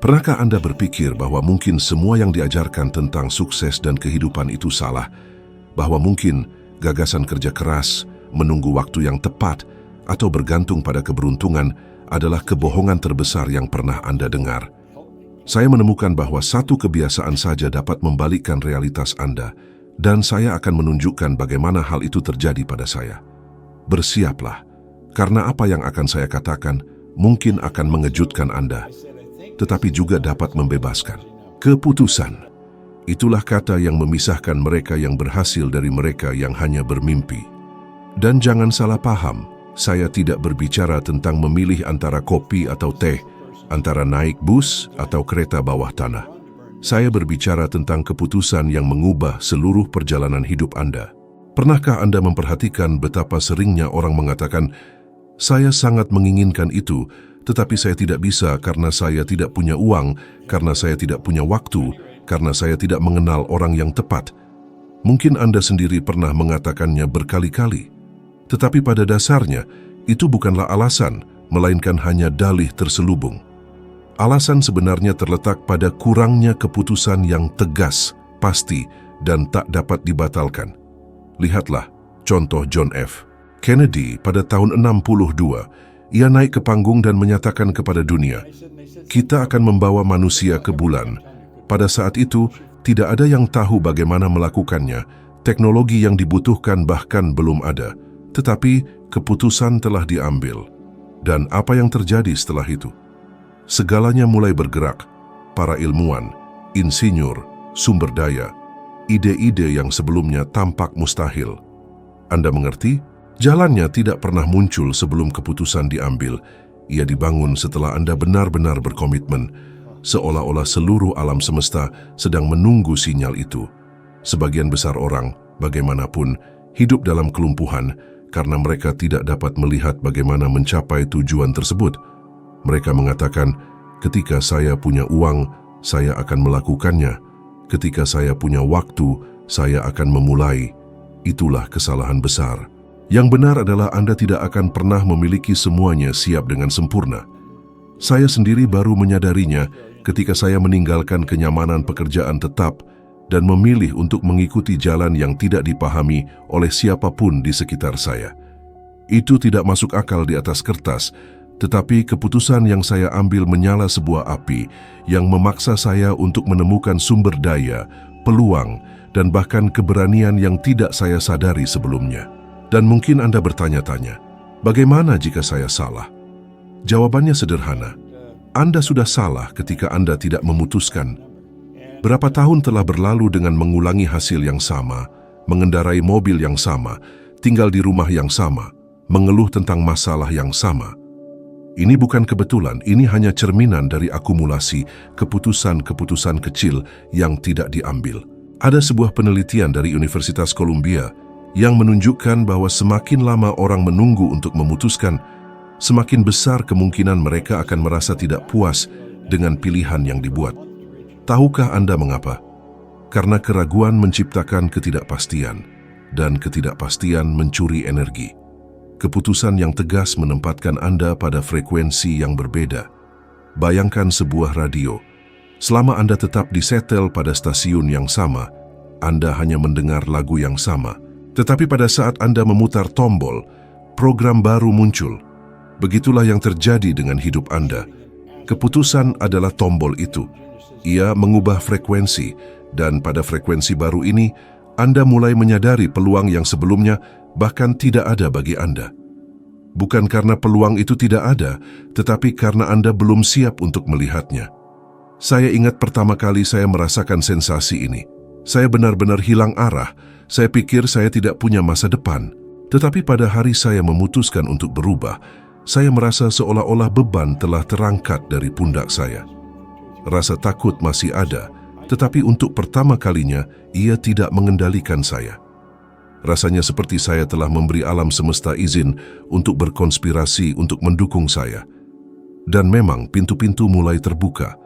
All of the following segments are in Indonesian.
Pernahkah Anda berpikir bahwa mungkin semua yang diajarkan tentang sukses dan kehidupan itu salah? Bahwa mungkin gagasan kerja keras, menunggu waktu yang tepat, atau bergantung pada keberuntungan adalah kebohongan terbesar yang pernah Anda dengar? Saya menemukan bahwa satu kebiasaan saja dapat membalikkan realitas Anda, dan saya akan menunjukkan bagaimana hal itu terjadi pada saya. Bersiaplah, karena apa yang akan saya katakan mungkin akan mengejutkan Anda, tetapi juga dapat membebaskan. Keputusan. Itulah kata yang memisahkan mereka yang berhasil dari mereka yang hanya bermimpi. Dan jangan salah paham, saya tidak berbicara tentang memilih antara kopi atau teh, antara naik bus atau kereta bawah tanah. Saya berbicara tentang keputusan yang mengubah seluruh perjalanan hidup Anda. Pernahkah Anda memperhatikan betapa seringnya orang mengatakan, "Saya sangat menginginkan itu, tetapi saya tidak bisa karena saya tidak punya uang, karena saya tidak punya waktu, karena saya tidak mengenal orang yang tepat." Mungkin Anda sendiri pernah mengatakannya berkali-kali. Tetapi pada dasarnya, itu bukanlah alasan, melainkan hanya dalih terselubung. Alasan sebenarnya terletak pada kurangnya keputusan yang tegas, pasti, dan tak dapat dibatalkan. Lihatlah contoh John F. Kennedy pada tahun 62. Ia naik ke panggung dan menyatakan kepada dunia, "Kita akan membawa manusia ke bulan." Pada saat itu, tidak ada yang tahu bagaimana melakukannya. Teknologi yang dibutuhkan bahkan belum ada. Tetapi keputusan telah diambil. Dan apa yang terjadi setelah itu? Segalanya mulai bergerak. Para ilmuwan, insinyur, sumber daya, ide-ide yang sebelumnya tampak mustahil. Anda mengerti? Jalannya tidak pernah muncul sebelum keputusan diambil. Ia dibangun setelah Anda benar-benar berkomitmen, seolah-olah seluruh alam semesta sedang menunggu sinyal itu. Sebagian besar orang, bagaimanapun, hidup dalam kelumpuhan karena mereka tidak dapat melihat bagaimana mencapai tujuan tersebut. Mereka mengatakan, "Ketika saya punya uang, saya akan melakukannya. Ketika saya punya waktu, saya akan memulai." Itulah kesalahan besar. Yang benar adalah Anda tidak akan pernah memiliki semuanya siap dengan sempurna. Saya sendiri baru menyadarinya ketika saya meninggalkan kenyamanan pekerjaan tetap dan memilih untuk mengikuti jalan yang tidak dipahami oleh siapapun di sekitar saya. Itu tidak masuk akal di atas kertas, tetapi keputusan yang saya ambil menyala sebuah api yang memaksa saya untuk menemukan sumber daya, peluang, dan bahkan keberanian yang tidak saya sadari sebelumnya. Dan mungkin Anda bertanya-tanya, bagaimana jika saya salah? Jawabannya sederhana. Anda sudah salah ketika Anda tidak memutuskan. Berapa tahun telah berlalu dengan mengulangi hasil yang sama, mengendarai mobil yang sama, tinggal di rumah yang sama, mengeluh tentang masalah yang sama. Ini bukan kebetulan, ini hanya cerminan dari akumulasi keputusan-keputusan kecil yang tidak diambil. Ada sebuah penelitian dari Universitas Columbia yang menunjukkan bahwa semakin lama orang menunggu untuk memutuskan, semakin besar kemungkinan mereka akan merasa tidak puas dengan pilihan yang dibuat. Tahukah Anda mengapa? Karena keraguan menciptakan ketidakpastian, dan ketidakpastian mencuri energi. Keputusan yang tegas menempatkan Anda pada frekuensi yang berbeda. Bayangkan sebuah radio. Selama Anda tetap disetel pada stasiun yang sama, Anda hanya mendengar lagu yang sama. Tetapi pada saat Anda memutar tombol, program baru muncul. Begitulah yang terjadi dengan hidup Anda. Keputusan adalah tombol itu. Ia mengubah frekuensi, dan pada frekuensi baru ini, Anda mulai menyadari peluang yang sebelumnya bahkan tidak ada bagi Anda. Bukan karena peluang itu tidak ada, tetapi karena Anda belum siap untuk melihatnya. Saya ingat pertama kali saya merasakan sensasi ini. Saya benar-benar hilang arah. Saya pikir saya tidak punya masa depan. Tetapi pada hari saya memutuskan untuk berubah, saya merasa seolah-olah beban telah terangkat dari pundak saya. Rasa takut masih ada, tetapi untuk pertama kalinya ia tidak mengendalikan saya. Rasanya seperti saya telah memberi alam semesta izin untuk berkonspirasi untuk mendukung saya. Dan memang pintu-pintu mulai terbuka.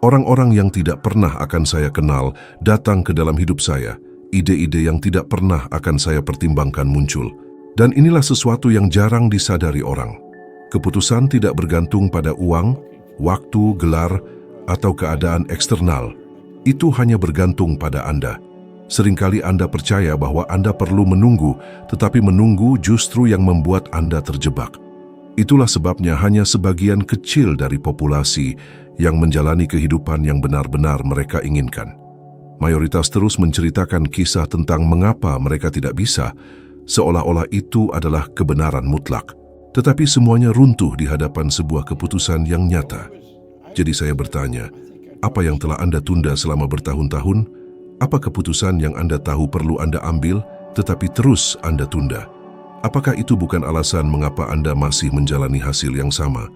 Orang-orang yang tidak pernah akan saya kenal datang ke dalam hidup saya. Ide-ide yang tidak pernah akan saya pertimbangkan muncul. Dan inilah sesuatu yang jarang disadari orang. Keputusan tidak bergantung pada uang, waktu, gelar, atau keadaan eksternal, itu hanya bergantung pada Anda. Seringkali Anda percaya bahwa Anda perlu menunggu, tetapi menunggu justru yang membuat Anda terjebak. Itulah sebabnya hanya sebagian kecil dari populasi yang menjalani kehidupan yang benar-benar mereka inginkan. Mayoritas terus menceritakan kisah tentang mengapa mereka tidak bisa, seolah-olah itu adalah kebenaran mutlak. Tetapi semuanya runtuh di hadapan sebuah keputusan yang nyata. Jadi saya bertanya, apa yang telah Anda tunda selama bertahun-tahun? Apa keputusan yang Anda tahu perlu Anda ambil, tetapi terus Anda tunda? Apakah itu bukan alasan mengapa Anda masih menjalani hasil yang sama?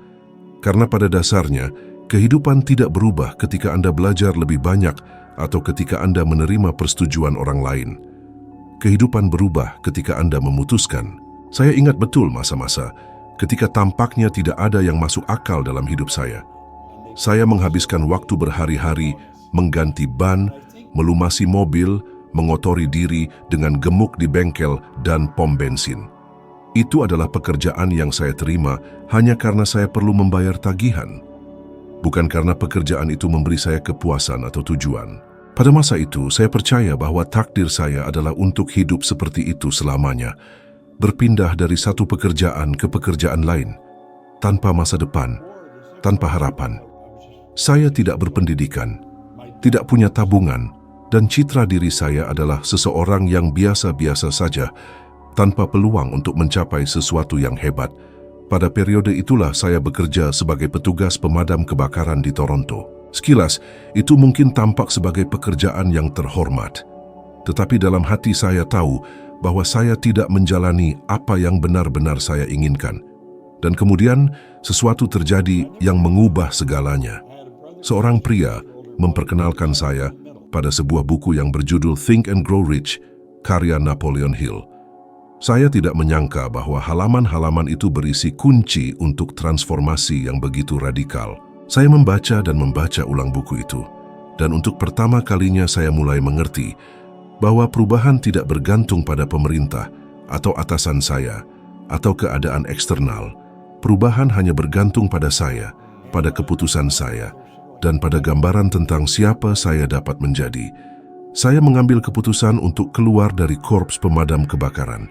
Karena pada dasarnya, kehidupan tidak berubah ketika Anda belajar lebih banyak atau ketika Anda menerima persetujuan orang lain. Kehidupan berubah ketika Anda memutuskan. Saya ingat betul masa-masa ketika tampaknya tidak ada yang masuk akal dalam hidup saya. Saya menghabiskan waktu berhari-hari mengganti ban, melumasi mobil, mengotori diri dengan gemuk di bengkel dan pom bensin. Itu adalah pekerjaan yang saya terima hanya karena saya perlu membayar tagihan. Bukan karena pekerjaan itu memberi saya kepuasan atau tujuan. Pada masa itu, saya percaya bahwa takdir saya adalah untuk hidup seperti itu selamanya, berpindah dari satu pekerjaan ke pekerjaan lain, tanpa masa depan, tanpa harapan. Saya tidak berpendidikan, tidak punya tabungan, dan citra diri saya adalah seseorang yang biasa-biasa saja, tanpa peluang untuk mencapai sesuatu yang hebat. Pada periode itulah saya bekerja sebagai petugas pemadam kebakaran di Toronto. Sekilas, itu mungkin tampak sebagai pekerjaan yang terhormat. Tetapi dalam hati saya tahu bahwa saya tidak menjalani apa yang benar-benar saya inginkan. Dan kemudian, sesuatu terjadi yang mengubah segalanya. Seorang pria memperkenalkan saya pada sebuah buku yang berjudul Think and Grow Rich, karya Napoleon Hill. Saya tidak menyangka bahwa halaman-halaman itu berisi kunci untuk transformasi yang begitu radikal. Saya membaca dan membaca ulang buku itu, dan untuk pertama kalinya saya mulai mengerti bahwa perubahan tidak bergantung pada pemerintah atau atasan saya atau keadaan eksternal. Perubahan hanya bergantung pada saya, pada keputusan saya, dan pada gambaran tentang siapa saya dapat menjadi. Saya mengambil keputusan untuk keluar dari korps pemadam kebakaran.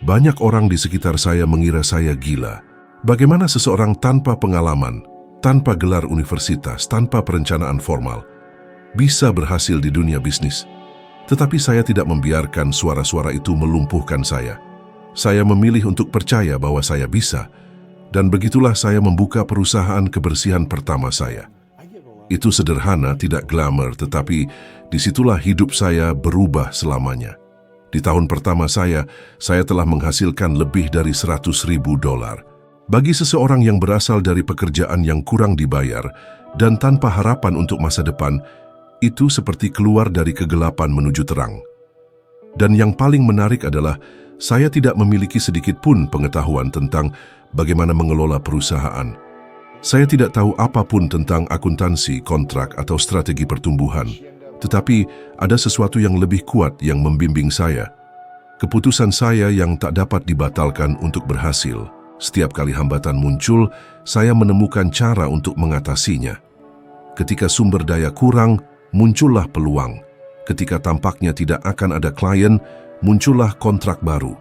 Banyak orang di sekitar saya mengira saya gila. Bagaimana seseorang tanpa pengalaman, tanpa gelar universitas, tanpa perencanaan formal, bisa berhasil di dunia bisnis? Tetapi saya tidak membiarkan suara-suara itu melumpuhkan saya. Saya memilih untuk percaya bahwa saya bisa, dan begitulah saya membuka perusahaan kebersihan pertama saya. Itu sederhana, tidak glamour, tetapi disitulah hidup saya berubah selamanya. Di tahun pertama saya telah menghasilkan lebih dari $100,000. Bagi seseorang yang berasal dari pekerjaan yang kurang dibayar dan tanpa harapan untuk masa depan, itu seperti keluar dari kegelapan menuju terang. Dan yang paling menarik adalah, saya tidak memiliki sedikit pun pengetahuan tentang bagaimana mengelola perusahaan. Saya tidak tahu apapun tentang akuntansi, kontrak, atau strategi pertumbuhan. Tetapi ada sesuatu yang lebih kuat yang membimbing saya. Keputusan saya yang tak dapat dibatalkan untuk berhasil. Setiap kali hambatan muncul, saya menemukan cara untuk mengatasinya. Ketika sumber daya kurang, muncullah peluang. Ketika tampaknya tidak akan ada klien, muncullah kontrak baru.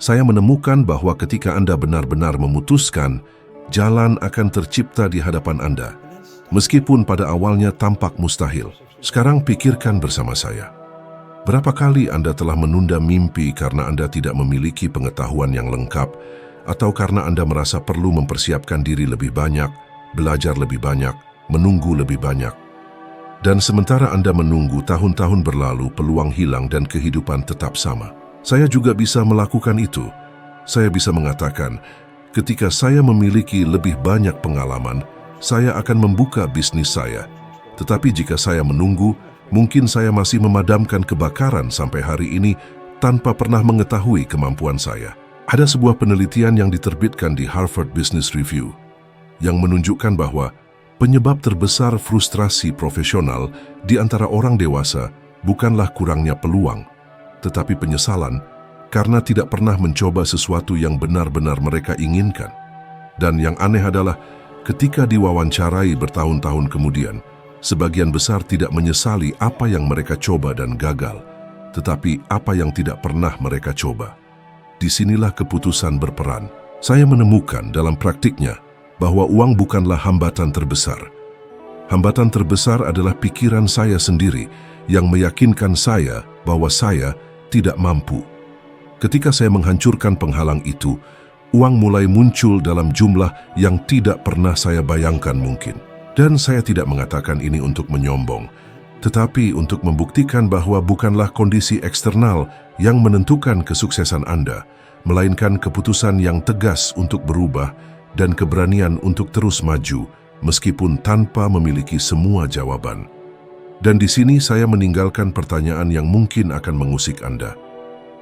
Saya menemukan bahwa ketika Anda benar-benar memutuskan, jalan akan tercipta di hadapan Anda. Meskipun pada awalnya tampak mustahil. Sekarang pikirkan bersama saya. Berapa kali Anda telah menunda mimpi karena Anda tidak memiliki pengetahuan yang lengkap, atau karena Anda merasa perlu mempersiapkan diri lebih banyak, belajar lebih banyak, menunggu lebih banyak. Dan sementara Anda menunggu, tahun-tahun berlalu, peluang hilang dan kehidupan tetap sama. Saya juga bisa melakukan itu. Saya bisa mengatakan, ketika saya memiliki lebih banyak pengalaman, saya akan membuka bisnis saya. Tetapi jika saya menunggu, mungkin saya masih memadamkan kebakaran sampai hari ini tanpa pernah mengetahui kemampuan saya. Ada sebuah penelitian yang diterbitkan di Harvard Business Review yang menunjukkan bahwa penyebab terbesar frustrasi profesional di antara orang dewasa bukanlah kurangnya peluang, tetapi penyesalan karena tidak pernah mencoba sesuatu yang benar-benar mereka inginkan. Dan yang aneh adalah, ketika diwawancarai bertahun-tahun kemudian, sebagian besar tidak menyesali apa yang mereka coba dan gagal, tetapi apa yang tidak pernah mereka coba. Disinilah keputusan berperan. Saya menemukan dalam praktiknya bahwa uang bukanlah hambatan terbesar. Hambatan terbesar adalah pikiran saya sendiri yang meyakinkan saya bahwa saya tidak mampu. Ketika saya menghancurkan penghalang itu, uang mulai muncul dalam jumlah yang tidak pernah saya bayangkan mungkin. Dan saya tidak mengatakan ini untuk menyombong, tetapi untuk membuktikan bahwa bukanlah kondisi eksternal yang menentukan kesuksesan Anda, melainkan keputusan yang tegas untuk berubah dan keberanian untuk terus maju, meskipun tanpa memiliki semua jawaban. Dan di sini saya meninggalkan pertanyaan yang mungkin akan mengusik Anda.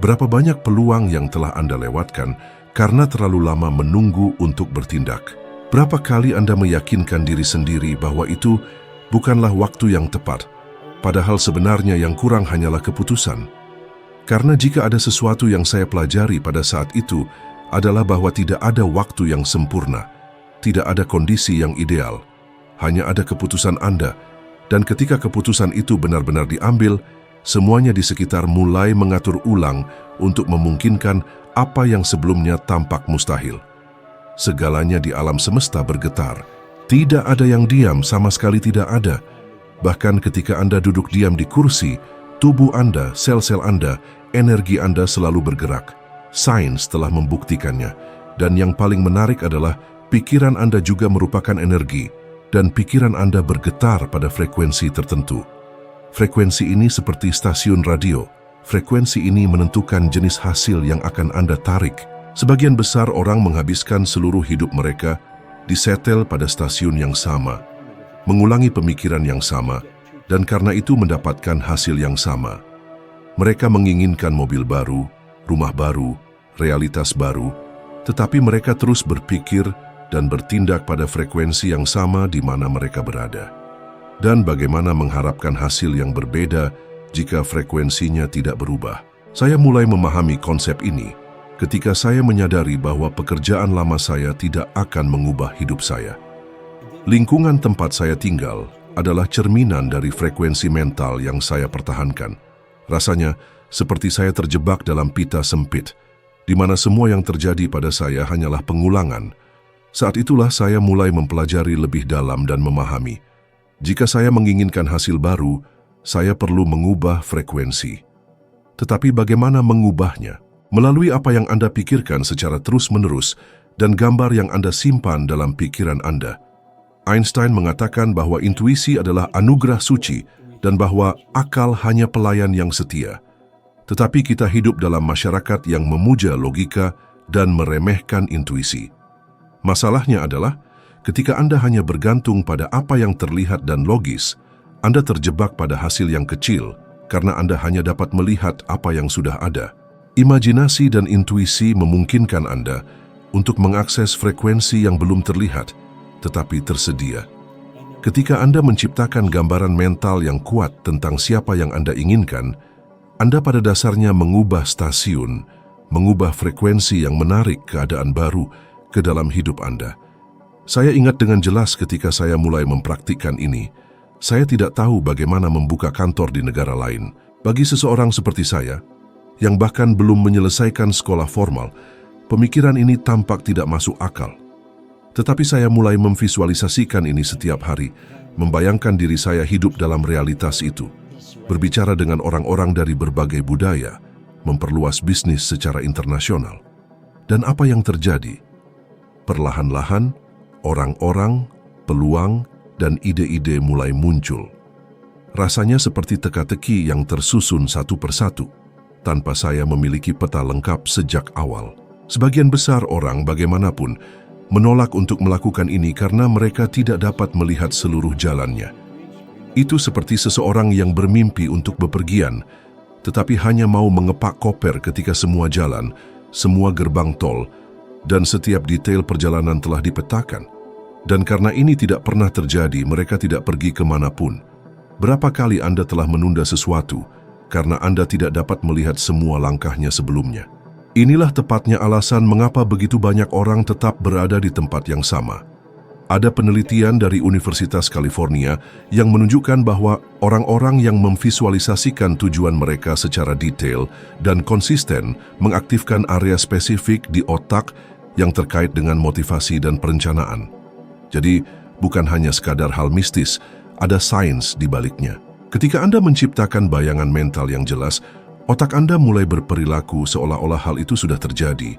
Berapa banyak peluang yang telah Anda lewatkan karena terlalu lama menunggu untuk bertindak? Berapa kali Anda meyakinkan diri sendiri bahwa itu bukanlah waktu yang tepat, padahal sebenarnya yang kurang hanyalah keputusan? Karena jika ada sesuatu yang saya pelajari pada saat itu adalah bahwa tidak ada waktu yang sempurna. Tidak ada kondisi yang ideal, hanya ada keputusan Anda. Dan ketika keputusan itu benar-benar diambil, semuanya di sekitar mulai mengatur ulang untuk memungkinkan apa yang sebelumnya tampak mustahil. Segalanya di alam semesta bergetar. Tidak ada yang diam, sama sekali tidak ada. Bahkan ketika Anda duduk diam di kursi, tubuh Anda, sel-sel Anda, energi Anda selalu bergerak. Sains telah membuktikannya. Dan yang paling menarik adalah pikiran Anda juga merupakan energi, dan pikiran Anda bergetar pada frekuensi tertentu. Frekuensi ini seperti stasiun radio. Frekuensi ini menentukan jenis hasil yang akan Anda tarik. Sebagian besar orang menghabiskan seluruh hidup mereka disetel pada stasiun yang sama, mengulangi pemikiran yang sama, dan karena itu mendapatkan hasil yang sama. Mereka menginginkan mobil baru, rumah baru, realitas baru, tetapi mereka terus berpikir dan bertindak pada frekuensi yang sama di mana mereka berada. Dan bagaimana mengharapkan hasil yang berbeda jika frekuensinya tidak berubah? Saya mulai memahami konsep ini ketika saya menyadari bahwa pekerjaan lama saya tidak akan mengubah hidup saya. Lingkungan tempat saya tinggal adalah cerminan dari frekuensi mental yang saya pertahankan. Rasanya seperti saya terjebak dalam pita sempit, di mana semua yang terjadi pada saya hanyalah pengulangan. Saat itulah saya mulai mempelajari lebih dalam dan memahami. Jika saya menginginkan hasil baru, saya perlu mengubah frekuensi. Tetapi bagaimana mengubahnya? Melalui apa yang Anda pikirkan secara terus-menerus dan gambar yang Anda simpan dalam pikiran Anda. Einstein mengatakan bahwa intuisi adalah anugerah suci dan bahwa akal hanya pelayan yang setia. Tetapi kita hidup dalam masyarakat yang memuja logika dan meremehkan intuisi. Masalahnya adalah, ketika Anda hanya bergantung pada apa yang terlihat dan logis, Anda terjebak pada hasil yang kecil karena Anda hanya dapat melihat apa yang sudah ada. Imajinasi dan intuisi memungkinkan Anda untuk mengakses frekuensi yang belum terlihat, tetapi tersedia. Ketika Anda menciptakan gambaran mental yang kuat tentang siapa yang Anda inginkan, Anda pada dasarnya mengubah stasiun, mengubah frekuensi yang menarik keadaan baru ke dalam hidup Anda. Saya ingat dengan jelas ketika saya mulai mempraktikkan ini. Saya tidak tahu bagaimana membuka kantor di negara lain. Bagi seseorang seperti saya, yang bahkan belum menyelesaikan sekolah formal, pemikiran ini tampak tidak masuk akal. Tetapi saya mulai memvisualisasikan ini setiap hari, membayangkan diri saya hidup dalam realitas itu, berbicara dengan orang-orang dari berbagai budaya, memperluas bisnis secara internasional. Dan apa yang terjadi? Perlahan-lahan, orang-orang, peluang, dan ide-ide mulai muncul. Rasanya seperti teka-teki yang tersusun satu persatu, tanpa saya memiliki peta lengkap sejak awal. Sebagian besar orang bagaimanapun menolak untuk melakukan ini karena mereka tidak dapat melihat seluruh jalannya. Itu seperti seseorang yang bermimpi untuk bepergian, tetapi hanya mau mengepak koper ketika semua jalan, semua gerbang tol, dan setiap detail perjalanan telah dipetakan. Dan karena ini tidak pernah terjadi, mereka tidak pergi kemanapun. Berapa kali Anda telah menunda sesuatu karena Anda tidak dapat melihat semua langkahnya sebelumnya? Inilah tepatnya alasan mengapa begitu banyak orang tetap berada di tempat yang sama. Ada penelitian dari Universitas California yang menunjukkan bahwa orang-orang yang memvisualisasikan tujuan mereka secara detail dan konsisten mengaktifkan area spesifik di otak yang terkait dengan motivasi dan perencanaan. Jadi, bukan hanya sekadar hal mistis, ada sains di baliknya. Ketika Anda menciptakan bayangan mental yang jelas, otak Anda mulai berperilaku seolah-olah hal itu sudah terjadi.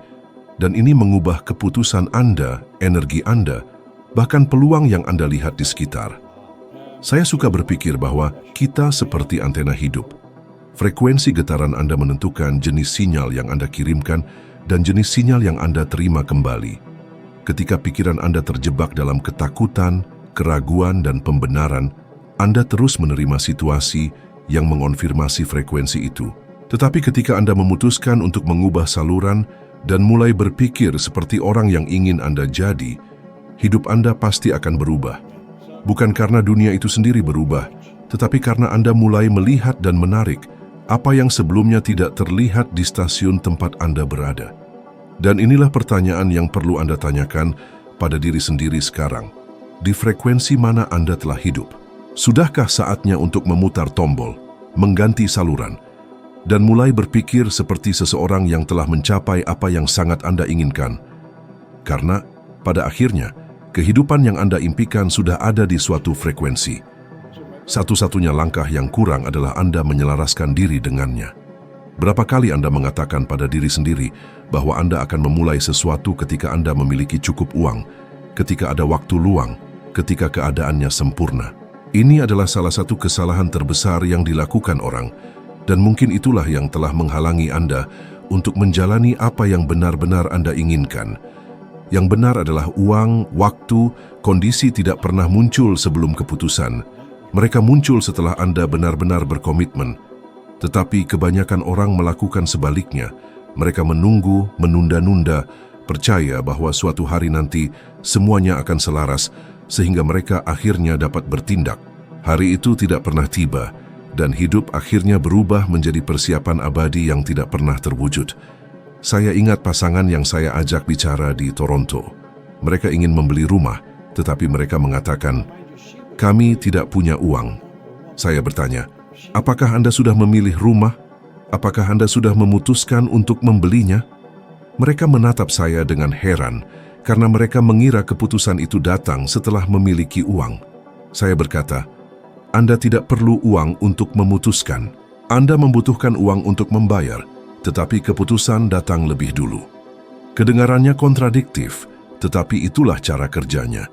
Dan ini mengubah keputusan Anda, energi Anda, bahkan peluang yang Anda lihat di sekitar. Saya suka berpikir bahwa kita seperti antena hidup. Frekuensi getaran Anda menentukan jenis sinyal yang Anda kirimkan dan jenis sinyal yang Anda terima kembali. Ketika pikiran Anda terjebak dalam ketakutan, keraguan, dan pembenaran, Anda terus menerima situasi yang mengonfirmasi frekuensi itu. Tetapi ketika Anda memutuskan untuk mengubah saluran dan mulai berpikir seperti orang yang ingin Anda jadi, hidup Anda pasti akan berubah. Bukan karena dunia itu sendiri berubah, tetapi karena Anda mulai melihat dan menarik apa yang sebelumnya tidak terlihat di stasiun tempat Anda berada. Dan inilah pertanyaan yang perlu Anda tanyakan pada diri sendiri sekarang. Di frekuensi mana Anda telah hidup? Sudahkah saatnya untuk memutar tombol, mengganti saluran, dan mulai berpikir seperti seseorang yang telah mencapai apa yang sangat Anda inginkan? Karena pada akhirnya, kehidupan yang Anda impikan sudah ada di suatu frekuensi. Satu-satunya langkah yang kurang adalah Anda menyelaraskan diri dengannya. Berapa kali Anda mengatakan pada diri sendiri bahwa Anda akan memulai sesuatu ketika Anda memiliki cukup uang, ketika ada waktu luang, ketika keadaannya sempurna? Ini adalah salah satu kesalahan terbesar yang dilakukan orang, dan mungkin itulah yang telah menghalangi Anda untuk menjalani apa yang benar-benar Anda inginkan. Yang benar adalah uang, waktu, kondisi tidak pernah muncul sebelum keputusan. Mereka muncul setelah Anda benar-benar berkomitmen. Tetapi kebanyakan orang melakukan sebaliknya. Mereka menunggu, menunda-nunda, percaya bahwa suatu hari nanti semuanya akan selaras, sehingga mereka akhirnya dapat bertindak. Hari itu tidak pernah tiba, dan hidup akhirnya berubah menjadi persiapan abadi yang tidak pernah terwujud. Saya ingat pasangan yang saya ajak bicara di Toronto. Mereka ingin membeli rumah, tetapi mereka mengatakan, "Kami tidak punya uang." Saya bertanya, "Apakah Anda sudah memilih rumah? Apakah Anda sudah memutuskan untuk membelinya?" Mereka menatap saya dengan heran, karena mereka mengira keputusan itu datang setelah memiliki uang. Saya berkata, "Anda tidak perlu uang untuk memutuskan. Anda membutuhkan uang untuk membayar, tetapi keputusan datang lebih dulu." Kedengarannya kontradiktif, tetapi itulah cara kerjanya.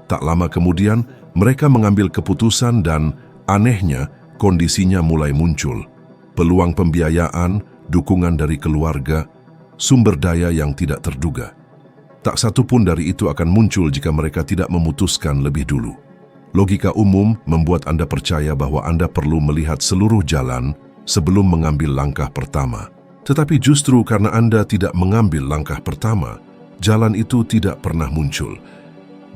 Tak lama kemudian, mereka mengambil keputusan dan, anehnya, kondisinya mulai muncul. Peluang pembiayaan, dukungan dari keluarga, sumber daya yang tidak terduga. Tak satu pun dari itu akan muncul jika mereka tidak memutuskan lebih dulu. Logika umum membuat Anda percaya bahwa Anda perlu melihat seluruh jalan sebelum mengambil langkah pertama. Tetapi justru karena Anda tidak mengambil langkah pertama, jalan itu tidak pernah muncul.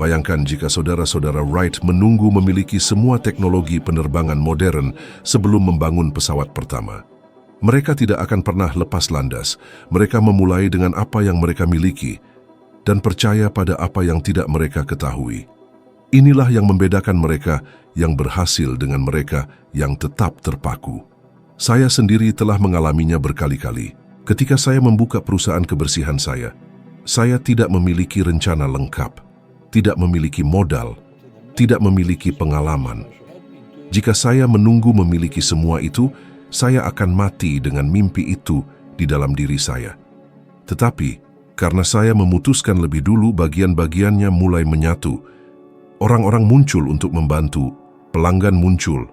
Bayangkan jika saudara-saudara Wright menunggu memiliki semua teknologi penerbangan modern sebelum membangun pesawat pertama. Mereka tidak akan pernah lepas landas. Mereka memulai dengan apa yang mereka miliki dan percaya pada apa yang tidak mereka ketahui. Inilah yang membedakan mereka yang berhasil dengan mereka yang tetap terpaku. Saya sendiri telah mengalaminya berkali-kali. Ketika saya membuka perusahaan kebersihan saya tidak memiliki rencana lengkap, tidak memiliki modal, tidak memiliki pengalaman. Jika saya menunggu memiliki semua itu, saya akan mati dengan mimpi itu di dalam diri saya. Tetapi, karena saya memutuskan lebih dulu, bagian-bagiannya mulai menyatu. Orang-orang muncul untuk membantu, pelanggan muncul,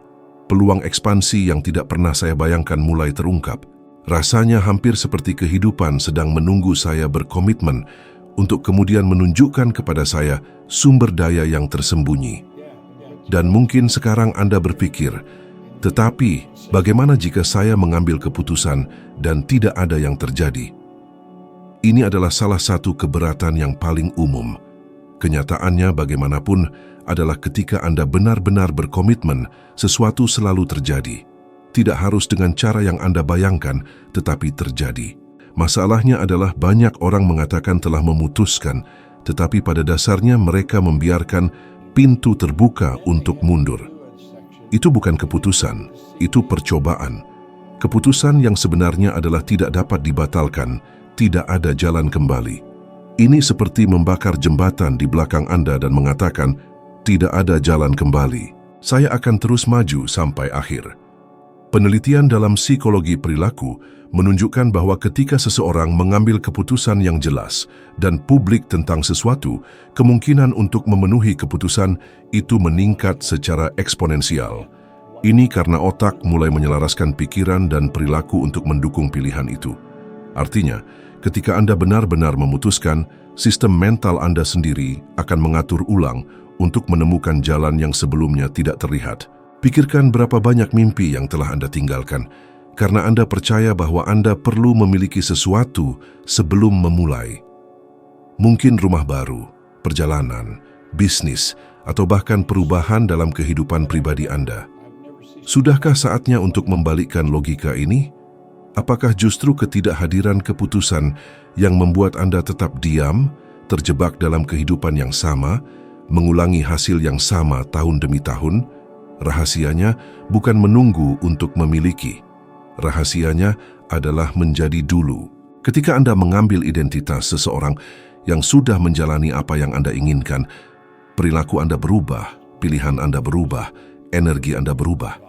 peluang ekspansi yang tidak pernah saya bayangkan mulai terungkap. Rasanya hampir seperti kehidupan sedang menunggu saya berkomitmen untuk kemudian menunjukkan kepada saya sumber daya yang tersembunyi. Dan mungkin sekarang Anda berpikir, tetapi bagaimana jika saya mengambil keputusan dan tidak ada yang terjadi? Ini adalah salah satu keberatan yang paling umum. Kenyataannya bagaimanapun adalah ketika Anda benar-benar berkomitmen, sesuatu selalu terjadi. Tidak harus dengan cara yang Anda bayangkan, tetapi terjadi. Masalahnya adalah banyak orang mengatakan telah memutuskan, tetapi pada dasarnya mereka membiarkan pintu terbuka untuk mundur. Itu bukan keputusan, itu percobaan. Keputusan yang sebenarnya adalah tidak dapat dibatalkan, tidak ada jalan kembali. Ini seperti membakar jembatan di belakang Anda dan mengatakan, tidak ada jalan kembali. Saya akan terus maju sampai akhir. Penelitian dalam psikologi perilaku menunjukkan bahwa ketika seseorang mengambil keputusan yang jelas dan publik tentang sesuatu, kemungkinan untuk memenuhi keputusan itu meningkat secara eksponensial. Ini karena otak mulai menyelaraskan pikiran dan perilaku untuk mendukung pilihan itu. Artinya, ketika Anda benar-benar memutuskan, sistem mental Anda sendiri akan mengatur ulang untuk menemukan jalan yang sebelumnya tidak terlihat. Pikirkan berapa banyak mimpi yang telah Anda tinggalkan, karena Anda percaya bahwa Anda perlu memiliki sesuatu sebelum memulai. Mungkin rumah baru, perjalanan, bisnis, atau bahkan perubahan dalam kehidupan pribadi Anda. Sudahkah saatnya untuk membalikkan logika ini? Apakah justru ketidakhadiran keputusan yang membuat Anda tetap diam, terjebak dalam kehidupan yang sama, mengulangi hasil yang sama tahun demi tahun? Rahasianya bukan menunggu untuk memiliki. Rahasianya adalah menjadi dulu. Ketika Anda mengambil identitas seseorang yang sudah menjalani apa yang Anda inginkan, perilaku Anda berubah, pilihan Anda berubah, energi Anda berubah.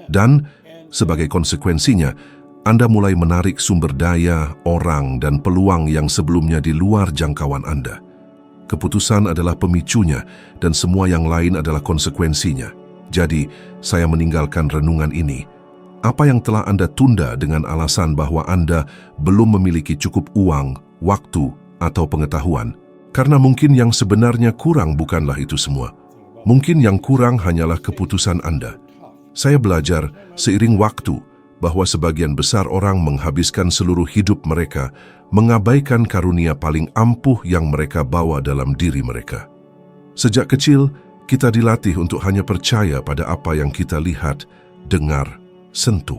Dan sebagai konsekuensinya, Anda mulai menarik sumber daya, orang, dan peluang yang sebelumnya di luar jangkauan Anda. Keputusan adalah pemicunya, dan semua yang lain adalah konsekuensinya. Jadi, saya meninggalkan renungan ini. Apa yang telah Anda tunda dengan alasan bahwa Anda belum memiliki cukup uang, waktu, atau pengetahuan? Karena mungkin yang sebenarnya kurang bukanlah itu semua. Mungkin yang kurang hanyalah keputusan Anda. Saya belajar seiring waktu bahwa sebagian besar orang menghabiskan seluruh hidup mereka mengabaikan karunia paling ampuh yang mereka bawa dalam diri mereka. Sejak kecil, kita dilatih untuk hanya percaya pada apa yang kita lihat, dengar, sentuh.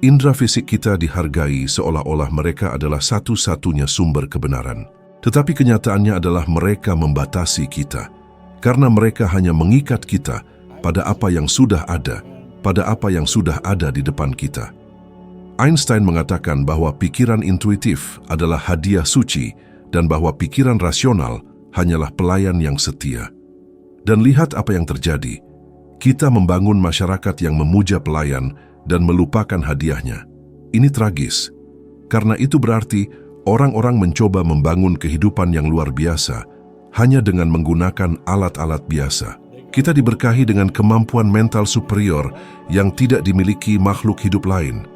Indera fisik kita dihargai seolah-olah mereka adalah satu-satunya sumber kebenaran. Tetapi kenyataannya adalah mereka membatasi kita, karena mereka hanya mengikat kita pada apa yang sudah ada, pada apa yang sudah ada di depan kita. Einstein mengatakan bahwa pikiran intuitif adalah hadiah suci dan bahwa pikiran rasional hanyalah pelayan yang setia. Dan lihat apa yang terjadi. Kita membangun masyarakat yang memuja pelayan dan melupakan hadiahnya. Ini tragis. Karena itu berarti orang-orang mencoba membangun kehidupan yang luar biasa hanya dengan menggunakan alat-alat biasa. Kita diberkahi dengan kemampuan mental superior yang tidak dimiliki makhluk hidup lain.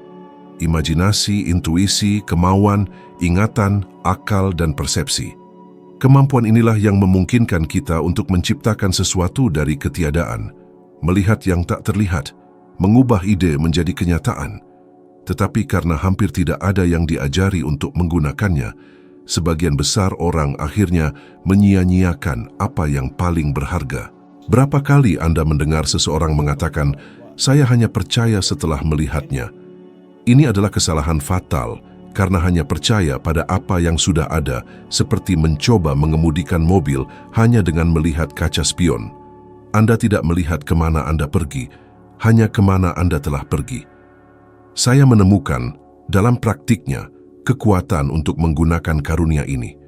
Imajinasi, intuisi, kemauan, ingatan, akal, dan persepsi. Kemampuan inilah yang memungkinkan kita untuk menciptakan sesuatu dari ketiadaan, melihat yang tak terlihat, mengubah ide menjadi kenyataan. Tetapi karena hampir tidak ada yang diajari untuk menggunakannya, sebagian besar orang akhirnya menyia-nyiakan apa yang paling berharga. Berapa kali Anda mendengar seseorang mengatakan, "Saya hanya percaya setelah melihatnya." Ini adalah kesalahan fatal karena hanya percaya pada apa yang sudah ada, seperti mencoba mengemudikan mobil hanya dengan melihat kaca spion. Anda tidak melihat kemana Anda pergi, hanya kemana Anda telah pergi. Saya menemukan dalam praktiknya kekuatan untuk menggunakan karunia ini.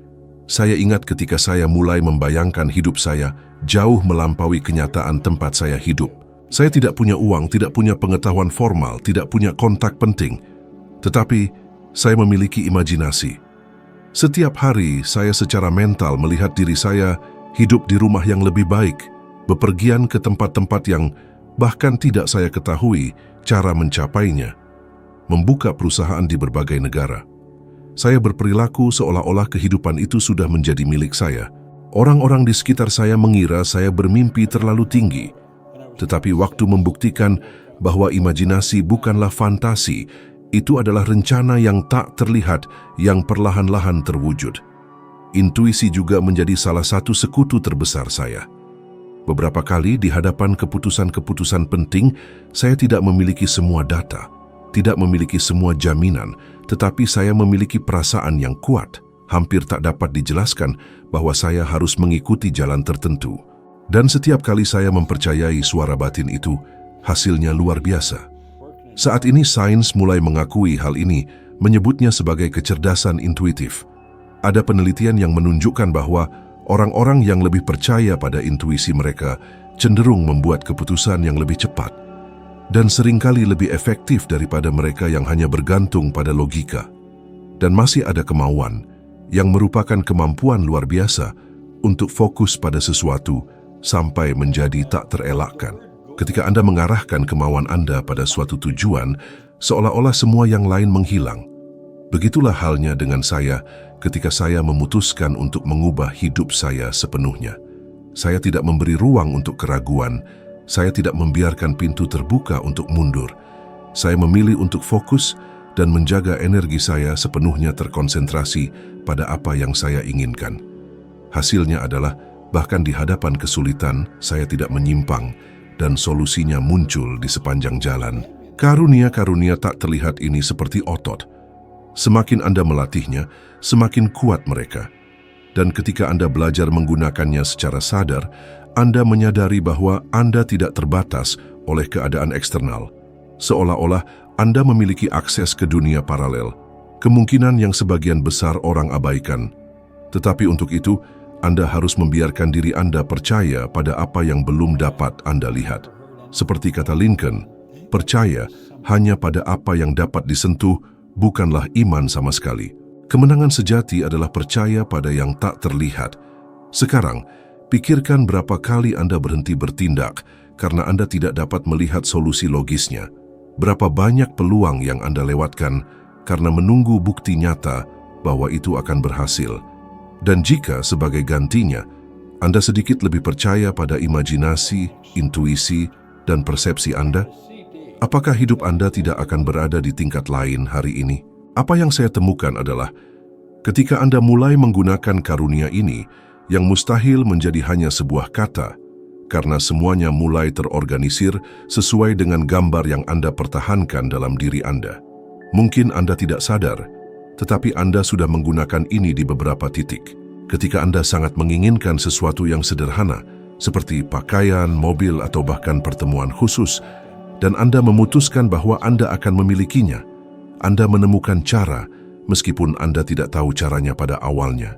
Saya ingat ketika saya mulai membayangkan hidup saya jauh melampaui kenyataan tempat saya hidup. Saya tidak punya uang, tidak punya pengetahuan formal, tidak punya kontak penting. Tetapi saya memiliki imajinasi. Setiap hari saya secara mental melihat diri saya hidup di rumah yang lebih baik, bepergian ke tempat-tempat yang bahkan tidak saya ketahui cara mencapainya, membuka perusahaan di berbagai negara. Saya berperilaku seolah-olah kehidupan itu sudah menjadi milik saya. Orang-orang di sekitar saya mengira saya bermimpi terlalu tinggi. Tetapi waktu membuktikan bahwa imajinasi bukanlah fantasi, itu adalah rencana yang tak terlihat yang perlahan-lahan terwujud. Intuisi juga menjadi salah satu sekutu terbesar saya. Beberapa kali di hadapan keputusan-keputusan penting, saya tidak memiliki semua data, tidak memiliki semua jaminan, tetapi saya memiliki perasaan yang kuat, hampir tak dapat dijelaskan bahwa saya harus mengikuti jalan tertentu. Dan setiap kali saya mempercayai suara batin itu, hasilnya luar biasa. Saat ini sains mulai mengakui hal ini, menyebutnya sebagai kecerdasan intuitif. Ada penelitian yang menunjukkan bahwa orang-orang yang lebih percaya pada intuisi mereka cenderung membuat keputusan yang lebih cepat dan seringkali lebih efektif daripada mereka yang hanya bergantung pada logika. Dan masih ada kemauan yang merupakan kemampuan luar biasa untuk fokus pada sesuatu sampai menjadi tak terelakkan. Ketika Anda mengarahkan kemauan Anda pada suatu tujuan, seolah-olah semua yang lain menghilang. Begitulah halnya dengan saya ketika saya memutuskan untuk mengubah hidup saya sepenuhnya. Saya tidak memberi ruang untuk keraguan, saya tidak membiarkan pintu terbuka untuk mundur. Saya memilih untuk fokus dan menjaga energi saya sepenuhnya terkonsentrasi pada apa yang saya inginkan. Hasilnya adalah bahkan di hadapan kesulitan, saya tidak menyimpang dan solusinya muncul di sepanjang jalan. Karunia-karunia tak terlihat ini seperti otot. Semakin Anda melatihnya, semakin kuat mereka. Dan ketika Anda belajar menggunakannya secara sadar, Anda menyadari bahwa Anda tidak terbatas oleh keadaan eksternal. Seolah-olah Anda memiliki akses ke dunia paralel, kemungkinan yang sebagian besar orang abaikan. Tetapi untuk itu, Anda harus membiarkan diri Anda percaya pada apa yang belum dapat Anda lihat. Seperti kata Lincoln, percaya hanya pada apa yang dapat disentuh bukanlah iman sama sekali. Kemenangan sejati adalah percaya pada yang tak terlihat. Sekarang, pikirkan berapa kali Anda berhenti bertindak karena Anda tidak dapat melihat solusi logisnya. Berapa banyak peluang yang Anda lewatkan karena menunggu bukti nyata bahwa itu akan berhasil. Dan jika sebagai gantinya, Anda sedikit lebih percaya pada imajinasi, intuisi, dan persepsi Anda, apakah hidup Anda tidak akan berada di tingkat lain hari ini? Apa yang saya temukan adalah, ketika Anda mulai menggunakan karunia ini, yang mustahil menjadi hanya sebuah kata, karena semuanya mulai terorganisir sesuai dengan gambar yang Anda pertahankan dalam diri Anda. Mungkin Anda tidak sadar, tetapi Anda sudah menggunakan ini di beberapa titik. Ketika Anda sangat menginginkan sesuatu yang sederhana, seperti pakaian, mobil, atau bahkan pertemuan khusus, dan Anda memutuskan bahwa Anda akan memilikinya, Anda menemukan cara, meskipun Anda tidak tahu caranya pada awalnya.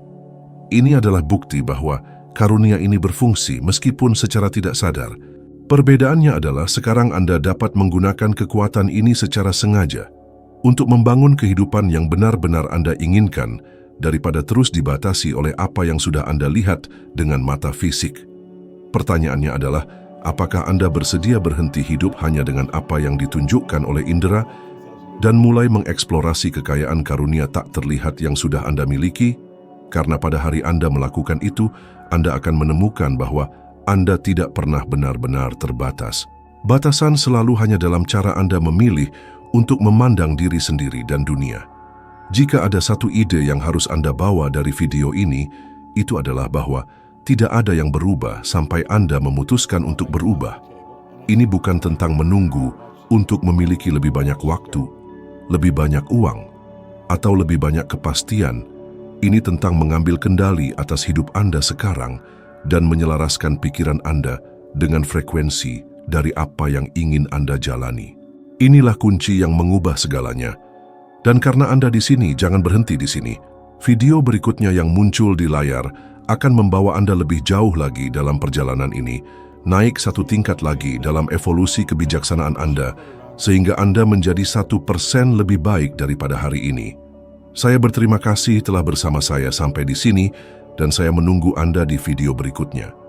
Ini adalah bukti bahwa karunia ini berfungsi meskipun secara tidak sadar. Perbedaannya adalah sekarang Anda dapat menggunakan kekuatan ini secara sengaja untuk membangun kehidupan yang benar-benar Anda inginkan daripada terus dibatasi oleh apa yang sudah Anda lihat dengan mata fisik. Pertanyaannya adalah, apakah Anda bersedia berhenti hidup hanya dengan apa yang ditunjukkan oleh indera dan mulai mengeksplorasi kekayaan karunia tak terlihat yang sudah Anda miliki? Karena pada hari Anda melakukan itu, Anda akan menemukan bahwa Anda tidak pernah benar-benar terbatas. Batasan selalu hanya dalam cara Anda memilih untuk memandang diri sendiri dan dunia. Jika ada satu ide yang harus Anda bawa dari video ini, itu adalah bahwa tidak ada yang berubah sampai Anda memutuskan untuk berubah. Ini bukan tentang menunggu untuk memiliki lebih banyak waktu, lebih banyak uang, atau lebih banyak kepastian. Ini tentang mengambil kendali atas hidup Anda sekarang dan menyelaraskan pikiran Anda dengan frekuensi dari apa yang ingin Anda jalani. Inilah kunci yang mengubah segalanya. Dan karena Anda di sini, jangan berhenti di sini. Video berikutnya yang muncul di layar akan membawa Anda lebih jauh lagi dalam perjalanan ini, naik satu tingkat lagi dalam evolusi kebijaksanaan Anda, sehingga Anda menjadi 1% lebih baik daripada hari ini. Saya berterima kasih telah bersama saya sampai di sini, dan saya menunggu Anda di video berikutnya.